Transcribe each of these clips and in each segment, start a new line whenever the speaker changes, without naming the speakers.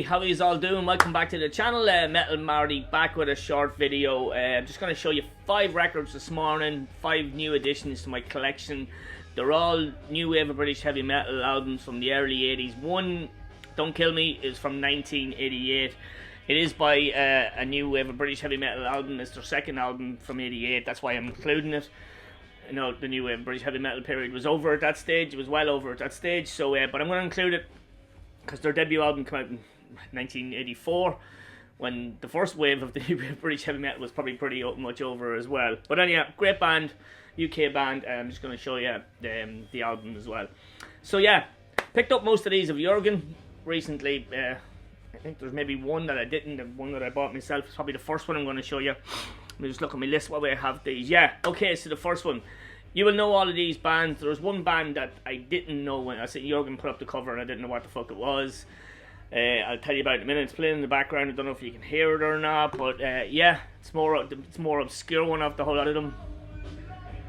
how are you all doing? Welcome back to the channel. Metal Marty back with a short video. I'm just going to show you 5 records this morning, 5 new additions to my collection. They're all new wave of British heavy metal albums from the early 80s. One, Don't Kill Me, is from 1988. It is by a new wave of British heavy metal album. It's their second album from 88. That's why I'm including it. You know, the new wave of British heavy metal period was over at that stage. It was well over at that stage. So, but I'm going to include it because their debut album came out in 1984, when the first wave of the new British heavy metal was probably pretty much over as well. But anyhow, great band, UK band. I'm just going to show you the album as well. So yeah, picked up most of these of Jurgen recently. I think there's maybe one that I didn't. The one that I bought myself is probably the first one I'm going to show you. Let me just look at my list what way I have these. Yeah, okay, so the first one. You will know all of these bands. There was one band that I didn't know when I said Jurgen put up the cover and I didn't know what the fuck it was. I'll tell you about it in a minute. It's playing in the background. I don't know if you can hear it or not, but yeah, it's more obscure one of the whole lot of them.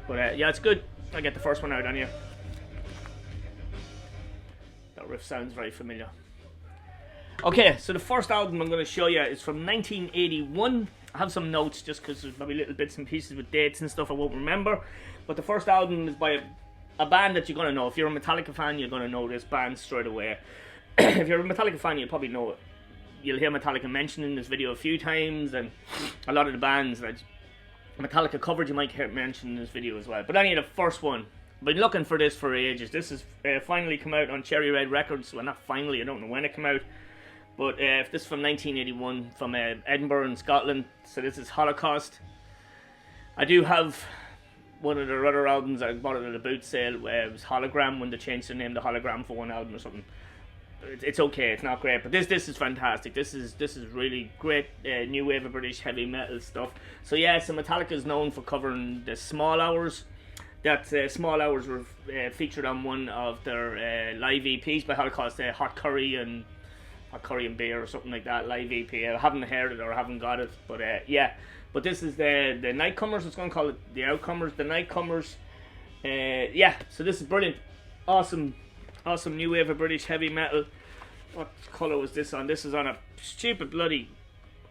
But yeah, it's good. I'll get the first one out on you. That riff sounds very familiar. Okay, so the first album I'm going to show you is from 1981. I have some notes just because there's maybe little bits and pieces with dates and stuff I won't remember. But the first album is by a band that you're going to know. If you're a Metallica fan, you're going to know this band straight away. If you're a Metallica fan, you'll probably know it. You'll hear Metallica mentioned in this video a few times, and a lot of the bands that Metallica covered you might hear mentioned in this video as well. But anyway, the first one, I've been looking for this for ages. This has finally come out on Cherry Red Records. Well, not finally, I don't know when it came out. But this is from 1981, from Edinburgh in Scotland. So this is Holocaust. I do have one of their other albums. I bought it at a boot sale. It was Hologram, when they changed their name to Hologram for one album or something. It's okay, it's not great, but this is fantastic. This is really great new wave of British heavy metal stuff. So yeah, so Metallica is known for covering the Small Hours. That Small Hours were featured on one of their live EPs by Holocaust, Hot Curry and Beer or something like that, live EP. I haven't heard it or I haven't got it, but yeah. But this is the Nightcomers. It's going to call it the Outcomers, the Nightcomers. Yeah, so this is brilliant, awesome new wave of British heavy metal. What colour was this on? This is on a stupid bloody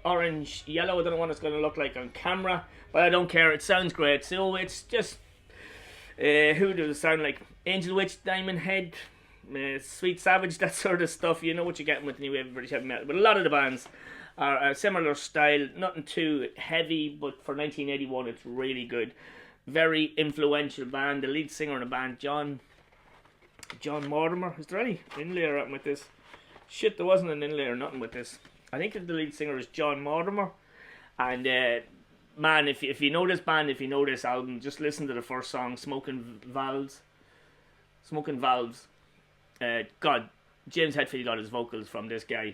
orange yellow. I don't know what it's going to look like on camera, but I don't care. It sounds great. So it's just who does it sound like? Angel Witch, Diamond Head, Sweet Savage, that sort of stuff. You know what you're getting with the new wave of British heavy metal. But a lot of the bands are a similar style, nothing too heavy, but for 1981 it's really good. Very influential band. The lead singer in the band, John Mortimer. Is there any inlay or anything with this? Shit, there wasn't an inlay or nothing with this. I think that the lead singer is John Mortimer. And man, if you know this band, if you know this album, just listen to the first song, Smoking Valves. God, James Hetfield got his vocals from this guy.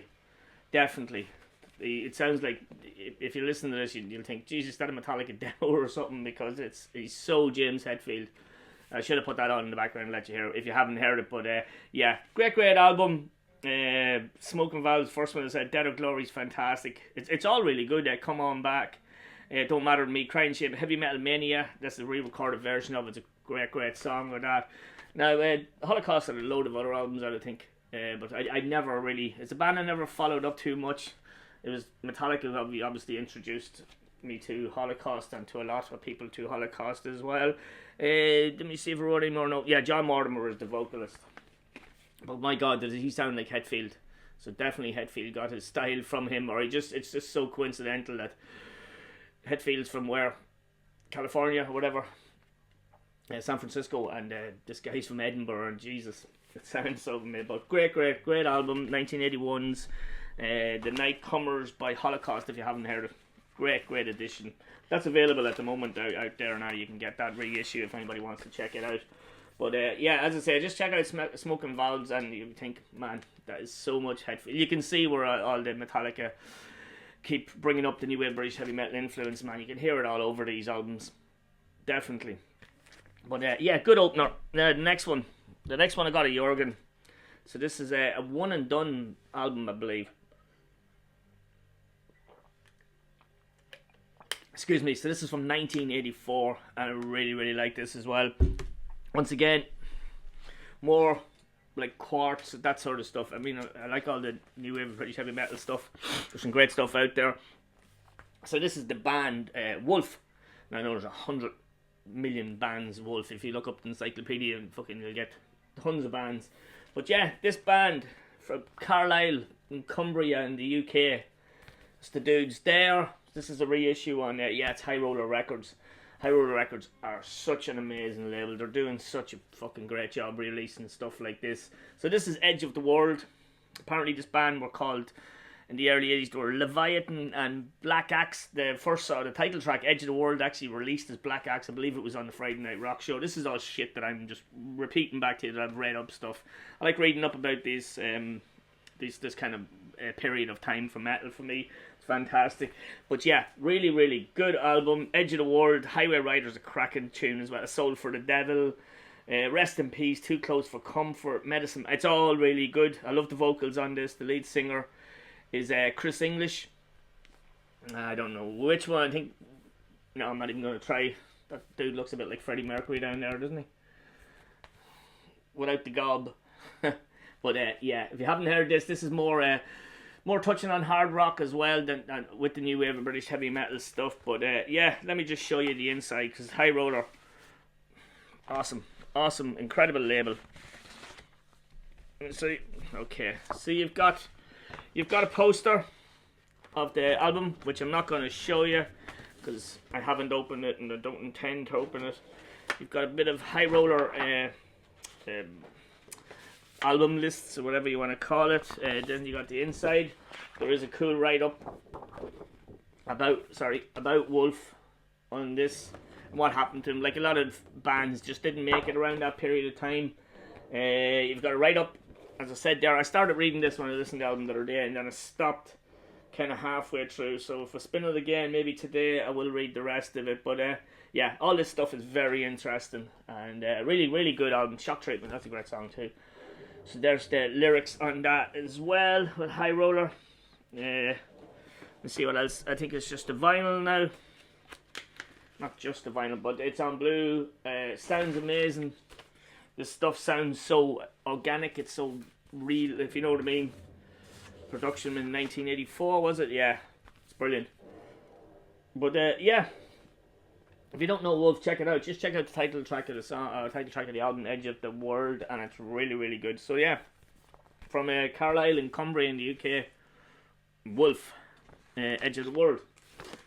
Definitely. It sounds like, if you listen to this, you'll think, Jesus, is that a Metallica demo or something? Because he's so James Hetfield. I should have put that on in the background and let you hear it if you haven't heard it. But yeah, great album. Smoking Valves, first one I said, Dead of Glory is fantastic. It's all really good. Come On Back, Don't Matter to Me, Crying Shame, Heavy Metal Mania. That's the re-recorded version of it. It's a great song with that. Now, Holocaust had a load of other albums out, I think. But I never really, it's a band I never followed up too much. It was Metallica who obviously introduced me to Holocaust, and to a lot of people to Holocaust as well. Let me see if I wrote any more notes. Yeah, John Mortimer is the vocalist. But my God, does he sound like Hetfield? So definitely Hetfield got his style from him, or it's just so coincidental that Hetfield's from where? California or whatever. San Francisco, and this guy's from Edinburgh, and Jesus, it sounds so familiar. But great album, 1981's The Nightcomers by Holocaust, if you haven't heard it. Great edition. That's available at the moment out there now. You can get that reissue if anybody wants to check it out. But yeah, as I say, just check out Smoking Valves and you think, man, that is so much Hetfield. You can see where all the Metallica keep bringing up the new wave British heavy metal influence, man. You can hear it all over these albums. Definitely. But yeah, good opener. Now the next one I got a Jurgen. So this is a one and done album, I believe. Excuse me. So this is from 1984, and I really like this as well. Once again, more like Quartz, that sort of stuff. I mean, I like all the new wave British heavy metal stuff. There's some great stuff out there. So this is the band Wolf. Now I know there's 100 million bands Wolf. If you look up the encyclopedia and fucking you'll get tons of bands. But yeah, this band from Carlisle in Cumbria in the UK. It's the dudes there. This is a reissue on yeah, it's High Roller Records. High Roller Records are such an amazing label. They're doing such a fucking great job releasing stuff like this. So this is Edge of the World. Apparently this band were called, in the early 80s, they were Leviathan and Black Axe. The first the title track, Edge of the World, actually released as Black Axe. I believe it was on the Friday Night Rock show. This is all shit that I'm just repeating back to you that I've read up stuff. I like reading up about this kind of period of time for metal for me. It's fantastic. But yeah, really, really good album. Edge of the World, Highway Rider's a cracking tune as well. A Soul for the Devil, Rest in Peace, Too Close for Comfort, Medicine. It's all really good. I love the vocals on this. The lead singer is Chris English. I don't know which one. I think, no, I'm not even going to try. That dude looks a bit like Freddie Mercury down there, doesn't he? Without the gob. But yeah, if you haven't heard this is more touching on hard rock as well than with the new wave of British heavy metal stuff. But yeah, let me just show you the inside, because High Roller, awesome, incredible label. So okay, so you've got a poster of the album, which I'm not going to show you because I haven't opened it and I don't intend to open it. You've got a bit of High Roller album lists or whatever you want to call it. Then you got the inside. There is a cool write-up about Wolf on this and what happened to him. Like a lot of bands just didn't make it around that period of time. You've got a write-up, as I said there. I started reading this when I listened to the album the other day, and then I stopped kind of halfway through. So if I spin it again, maybe today, I will read the rest of it. But yeah, all this stuff is very interesting and really, really good album. Shock Treatment, that's a great song too. So there's the lyrics on that as well with High Roller. Let's see what else. I think it's just a vinyl now. Not just a vinyl, but it's on blue. Sounds amazing. This stuff sounds so organic. It's so real, if you know what I mean. Production in 1984, was it? Yeah, it's brilliant. But yeah, if you don't know Wolf, check it out. Just check out the title track of the song, title track of the album, Edge of the World, and it's really, really good. So yeah, from Carlisle and Cumbria in the UK, Wolf, Edge of the World.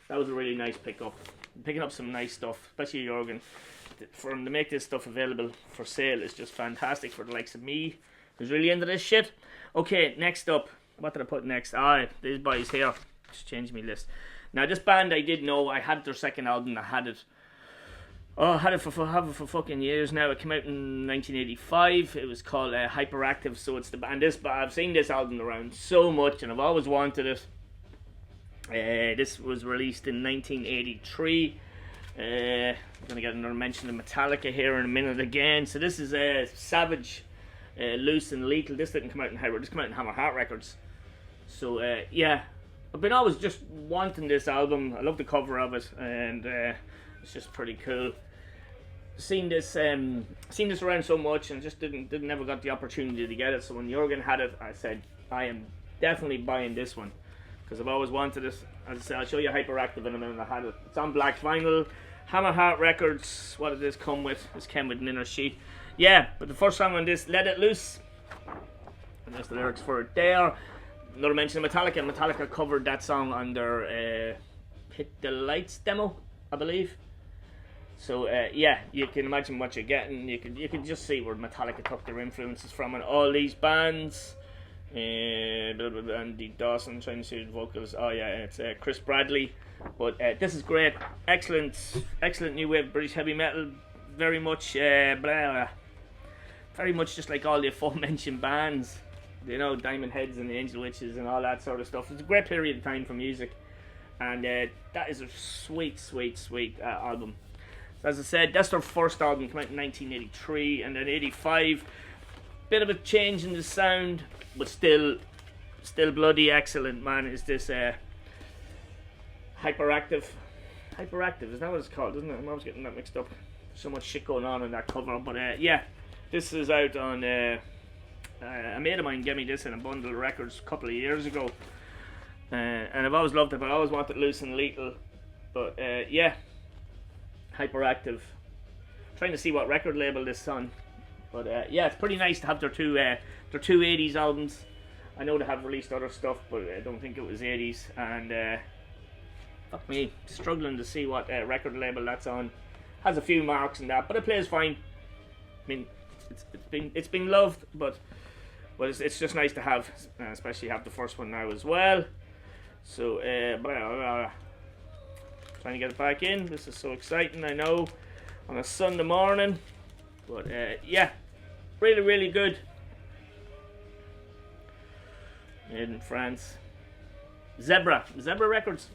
That was a really nice pickup. Picking up some nice stuff, especially Jorgen. For him to make this stuff available for sale is just fantastic for the likes of me, who's really into this shit. Okay, next up, what did I put next? These boys here. Just change my list. Now this band I did know. I had their second album. I had it for fucking years now. It came out in 1985. It was called Hyperactive. So it's the band. I've seen this album around so much, and I've always wanted it. This was released in 1983. I'm gonna get another mention of Metallica here in a minute again. So this is Savage, Loose and Lethal. This didn't come out in High Roller. This came out in Hammer Heart Records. So yeah, I've been always just wanting this album. I love the cover of it, and it's just pretty cool. Seen this around so much, and just never got the opportunity to get it. So when Jorgen had it, I said I am definitely buying this one because I've always wanted it. As I said, I'll show you Hyperactive in a minute. I had it. It's on black vinyl. Hammer Heart Records. What did this come with? This came with an inner sheet. Yeah, but the first song on this, Let It Loose. And there's the lyrics for it there. Another mention of Metallica. Metallica covered that song on their Hit the Lights demo, I believe. So yeah, you can imagine what you're getting. You can just see where Metallica took their influences from, and all these bands. Andy Dawson trying to see the vocals. Oh yeah, it's Chris Bradley. But this is great, excellent new wave British heavy metal. Very much, very much just like all the aforementioned bands. You know, Diamond Heads and the Angel Witches and all that sort of stuff. It's a great period of time for music, and that is a sweet album. So as I said, that's their first album. Came out in 1983, and then 85. Bit of a change in the sound, but still bloody excellent, man. Is this Hyperactive? Hyperactive, is that what it's called, isn't it? I'm always getting that mixed up. So much shit going on in that cover, but yeah, this is out on A mate of mine gave me this in a bundle of records a couple of years ago, and I've always loved it, but I always wanted Loose and Lethal. But yeah, Hyperactive. Trying to see what record label this is on. But yeah, it's pretty nice to have their two 80s albums. I know they have released other stuff, but I don't think it was 80s. And fuck me, struggling to see what record label that's on. Has a few marks and that, but it plays fine. I mean, it's been loved, but it's just nice to have, especially have the first one now as well. So trying to get it back in. This is so exciting, I know, on a Sunday morning. But yeah, really, really good. Made in France. Zebra Records.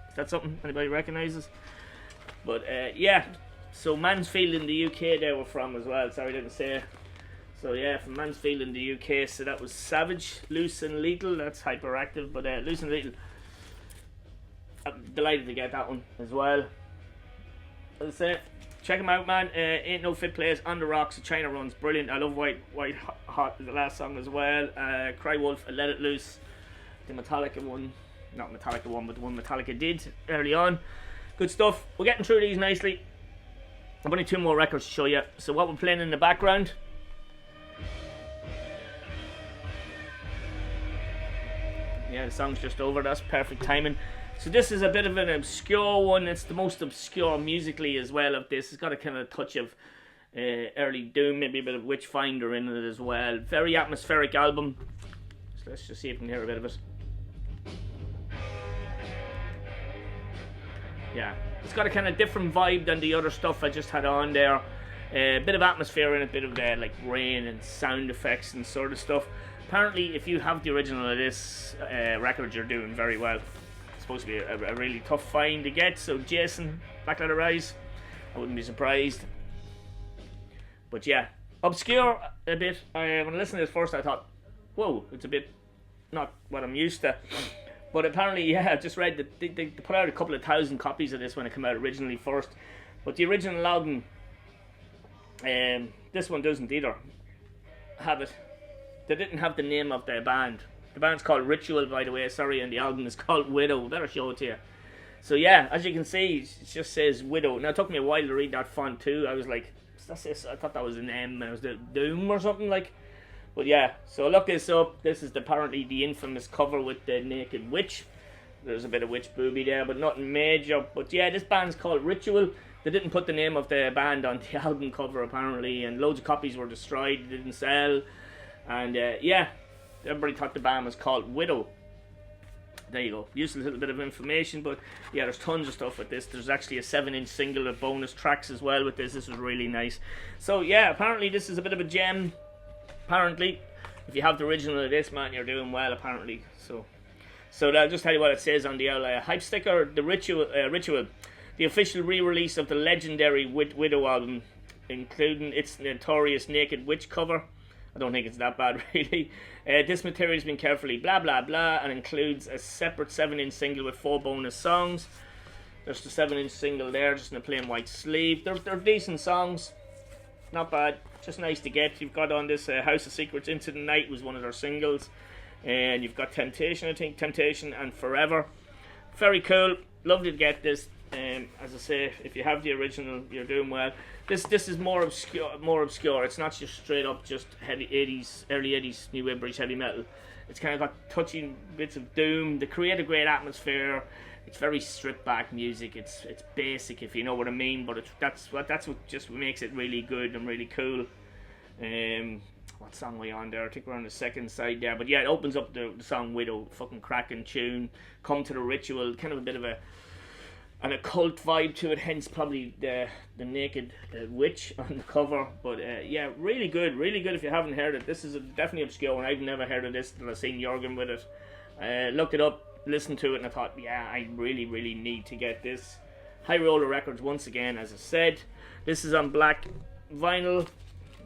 Is that something anybody recognises? But yeah, so Mansfield in the UK they were from as well. Sorry, I didn't say. So yeah, from Mansfield in the UK. So that was Savage, Loose and Lethal. That's Hyperactive, but Loose and Lethal. I'm delighted to get that one as well. As I say, check them out, man. Ain't No Fit Place, On the Rocks, China Runs, brilliant. I love White Hot, the last song as well. Cry Wolf, Let It Loose, the Metallica one, not Metallica one, but the one Metallica did early on. Good stuff. We're getting through these nicely. I've only 2 more records to show you. So what we're playing in the background, yeah, the song's just over. That's perfect timing. So this is a bit of an obscure one. It's the most obscure musically as well of this. It's got a kind of touch of early doom, maybe a bit of Witchfinder in it as well. Very atmospheric album. So let's just see if we can hear a bit of it. Yeah, it's got a kind of different vibe than the other stuff I just had on there. A bit of atmosphere in it, a bit of like rain and sound effects and sort of stuff. Apparently, if you have the original of this record, you're doing very well. It's supposed to be a really tough find to get. So Jason, Black Letter Rise, I wouldn't be surprised. But yeah, obscure a bit. When I listened to this first, I thought, whoa, it's a bit not what I'm used to. But apparently, yeah, I just read that they put out a couple of thousand copies of this when it came out originally first. But the original album, this one doesn't either have it. They didn't have the name of their band. The band's called Ritual, by the way, sorry, and the album is called Widow. Better show it to you. So yeah, as you can see, it just says Widow. Now it took me a while to read that font too. I was like, that's this. I thought that was an M and it was the Doom or something like. But yeah, so look this up. This is apparently the infamous cover with the naked witch. There's a bit of witch booby there, but nothing major. But yeah, this band's called Ritual. They didn't put the name of the band on the album cover apparently, and loads of copies were destroyed. They didn't sell. And yeah, everybody thought the band was called Widow. There you go. Useless little bit of information, but yeah, there's tons of stuff with this. There's actually a 7-inch single with bonus tracks as well with this. This was really nice. So yeah, apparently this is a bit of a gem. Apparently, if you have the original of this, man, you're doing well. Apparently, so I'll just tell you what it says on the hype sticker. The Ritual, the official re-release of the legendary Widow album, including its notorious Naked Witch cover. I don't think it's that bad, really. This material has been carefully blah blah blah and includes a separate 7-inch single with 4 bonus songs. There's the 7-inch single there, just in a plain white sleeve. They're decent songs, not bad, just nice to get. You've got on this House of Secrets, Into the Night was one of their singles, and you've got Temptation, I think, Temptation and Forever. Very cool, lovely to get this. As I say, if you have the original, you're doing well. This is more obscure. It's not just straight up just heavy 80s, early 80s new wave British heavy metal. It's kind of got touching bits of doom. They create a great atmosphere. It's very stripped back music. It's basic, if you know what I mean. But that's what just makes it really good and really cool. What song are we on there? I think we're on the second side there. But yeah, it opens up the song Widow, fucking cracking tune. Come to the Ritual, kind of a bit of an occult vibe to it, hence probably the naked witch on the cover. But yeah, really good if you haven't heard it. This is definitely obscure, and I've never heard of this until I've seen Jürgen with it. Looked it up, listened to it, and I thought, yeah, I really need to get this. High Roller Records, once again, as I said. This is on black vinyl.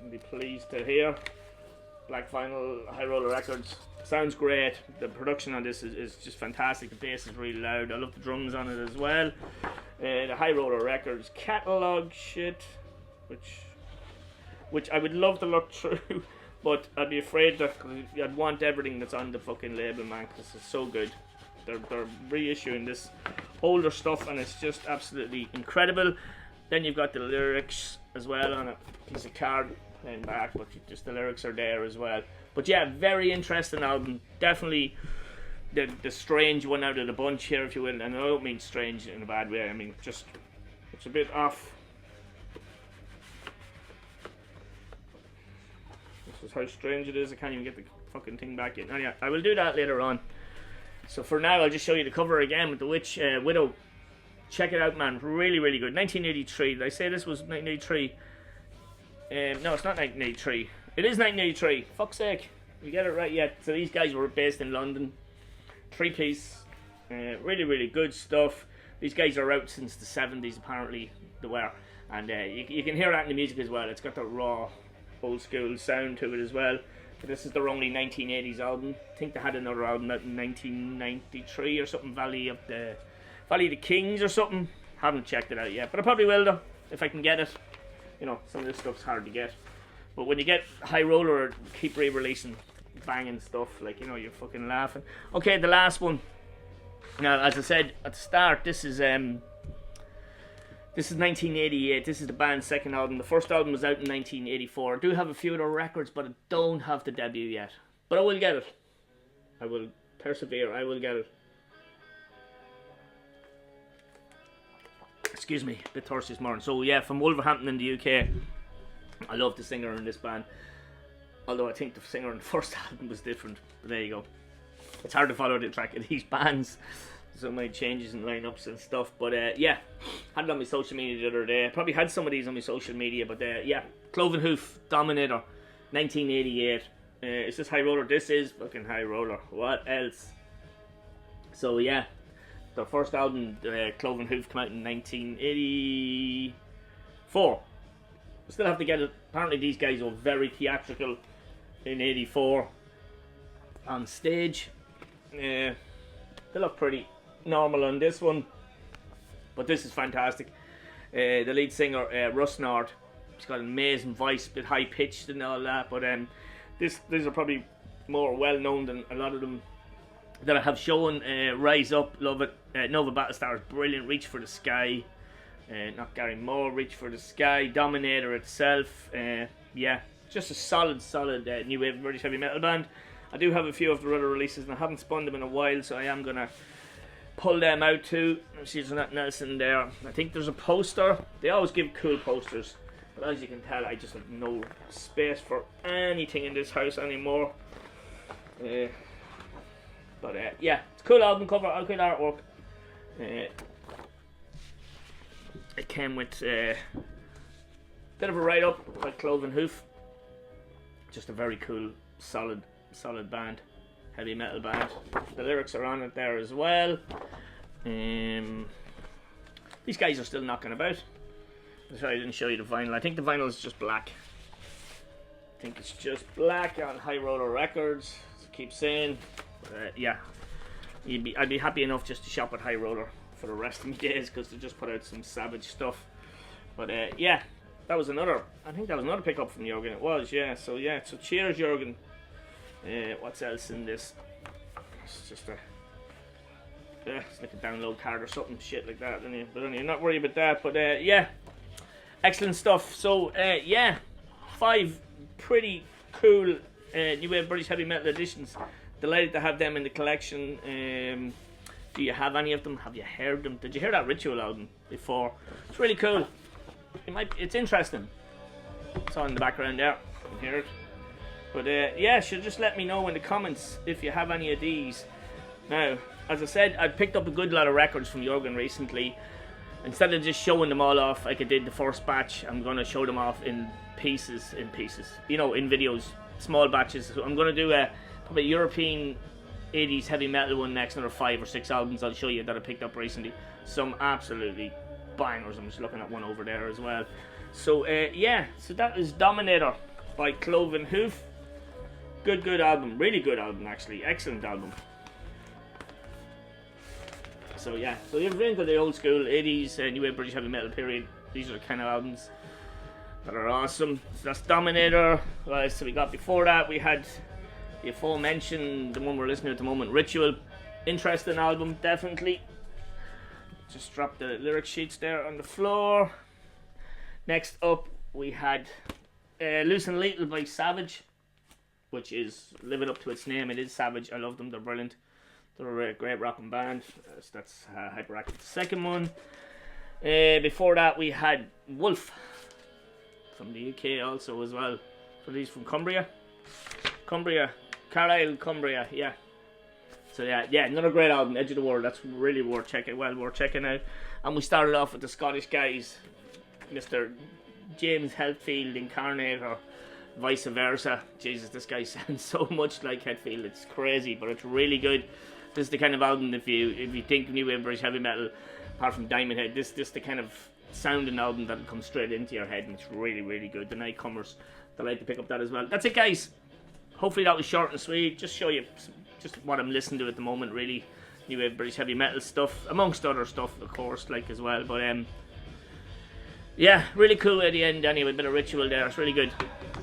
I'll be pleased to hear. Black vinyl, High Roller Records. Sounds great. The production on this is just fantastic. The bass is really loud. I love the drums on it as well. The High Roller Records catalog shit, which I would love to look through. but I'd be afraid that I'd want everything that's on the fucking label, man, because it's so good. They're reissuing this older stuff, and it's just absolutely incredible. Then you've got the lyrics as well on a piece of card laying back, but just the lyrics are there as well. But yeah, very interesting album. Definitely the strange one out of the bunch here, if you will. And I don't mean strange in a bad way. I mean just it's a bit off. This is how strange it is. I can't even get the fucking thing back in. Oh yeah, I will do that later on. So for now, I'll just show you the cover again with the Widow. Check it out, man. Really, really good. 1983. Did I say this was 1983? No, it's not 1983. It is 1983. Fuck's sake. You get it right yet. So these guys were based in London. 3-piece. Really, really good stuff. These guys are out since the 70s, apparently. They were. And you can hear that in the music as well. It's got the raw, old school sound to it as well. But this is their only 1980s album. I think they had another album out in 1993 or something. Valley of the Kings or something. Haven't checked it out yet. But I probably will, though, if I can get it. You know, some of this stuff's hard to get. But when you get High Roller, keep re-releasing banging stuff, like, you know, you're fucking laughing. Okay, the last one. Now, as I said at the start, this is 1988. This is the band's second album. The first album was out in 1984. I do have a few of their records, but I don't have the debut yet. But I will get it. I will persevere. I will get it. Excuse me, a bit thirsty this morning. So yeah, from Wolverhampton in the UK. I love the singer in this band. Although I think the singer in the first album was different. But there you go. It's hard to follow the track of these bands. So many changes in lineups and stuff. But yeah, had it on my social media the other day. Probably had some of these on my social media. But yeah, Cloven Hoof, Dominator, 1988. Is this High Roller? This is fucking High Roller. What else? So yeah, their first album, Cloven Hoof, came out in 1984. Still have to get it. Apparently these guys were very theatrical in 84 on stage. They look pretty normal on this one, but this is fantastic. The lead singer, Russ Nord, he's got an amazing voice, a bit high pitched and all that, but these are probably more well known than a lot of them that I have shown. Rise Up, love it. Nova Battlestar is brilliant. Reach for the Sky. Not Gary Moore, Reach for the Sky, Dominator itself. Yeah, just a solid new wave British heavy metal band. I do have a few of the other releases and I haven't spun them in a while, so I am going to pull them out too. See, there's nothing else in there. I think there's a poster. They always give cool posters, but as you can tell, I just have no space for anything in this house anymore. But yeah, it's a cool album cover, cool artwork. It came with a bit of a write-up by Cloven Hoof. Just a very cool, solid band, heavy metal band. The lyrics are on it there as well. These guys are still knocking about. Sorry, I didn't show you the vinyl. I think the vinyl is just black. I think it's just black on High Roller Records. As I keep saying, yeah, I'd be happy enough just to shop at High Roller for the rest of my days, because they just put out some savage stuff. But yeah, that was another. I think that was another pickup from Jürgen. It was, yeah. So yeah, so cheers, Jürgen. What's else in this? It's just it's like a download card or something shit like that. But you're not worried about that. But yeah, excellent stuff. So yeah, 5 pretty cool new wave British heavy metal editions. Delighted to have them in the collection. Do you have any of them? Have you heard them? Did you hear that Ritual album before? It's really cool. It's interesting. It's on in the background there. You can hear it. But yeah, just let me know in the comments if you have any of these. Now, as I said, I picked up a good lot of records from Jürgen recently. Instead of just showing them all off like I did the first batch, I'm going to show them off in pieces. You know, in videos, small batches. So I'm going to do probably European 80s heavy metal one next, another 5 or 6 albums I'll show you that I picked up recently. Some absolutely bangers. I'm just looking at one over there as well. So yeah, so that is Dominator by Cloven Hoof. Good album, really good album actually, excellent album. So yeah, so if you're into the old school 80s new wave British heavy metal period, these are the kind of albums that are awesome. So that's Dominator. Right, so we got before that, we had the aforementioned, the one we're listening to at the moment, Ritual. Interesting album, definitely. Just drop the lyric sheets there on the floor. Next up, we had Loose and Lethal by Savage, which is living up to its name. It is Savage. I love them. They're brilliant. They're a great rocking band. So that's Hyperactive, the second one. Before that, we had Wolf from the UK also as well. So these from Cumbria, Carlisle, Cumbria. Yeah. So yeah, another great album, Edge of the World. That's really worth checking out. And we started off with the Scottish guys, Mr. James Hetfield, Incarnator, Vice Versa. Jesus, this guy sounds so much like Hetfield. It's crazy, but it's really good. This is the kind of album, if you think New Wave British heavy metal, apart from Diamond Head, this is the kind of sounding album that'll come straight into your head, and it's really, really good. The Nightcomers, I like to pick up that as well. That's it, guys. Hopefully that was short and sweet. Just show you just what I'm listening to at the moment, really. New Wave British heavy metal stuff, amongst other stuff, of course, like as well. But yeah, really cool at the end anyway, a bit of Ritual there, it's really good.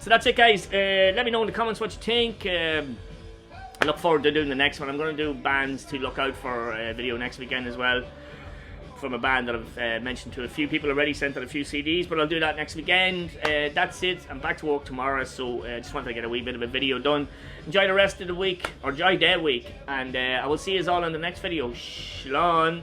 So that's it, guys. Let me know in the comments what you think. I look forward to doing the next one. I'm going to do bands to look out for a video next weekend as well, from a band that I've mentioned to a few people already, sent out a few CDs, but I'll do that next weekend. That's it. I'm back to work tomorrow, so just wanted to get a wee bit of a video done. Enjoy the rest of the week, or enjoy their week, and I will see you all in the next video. Shalom.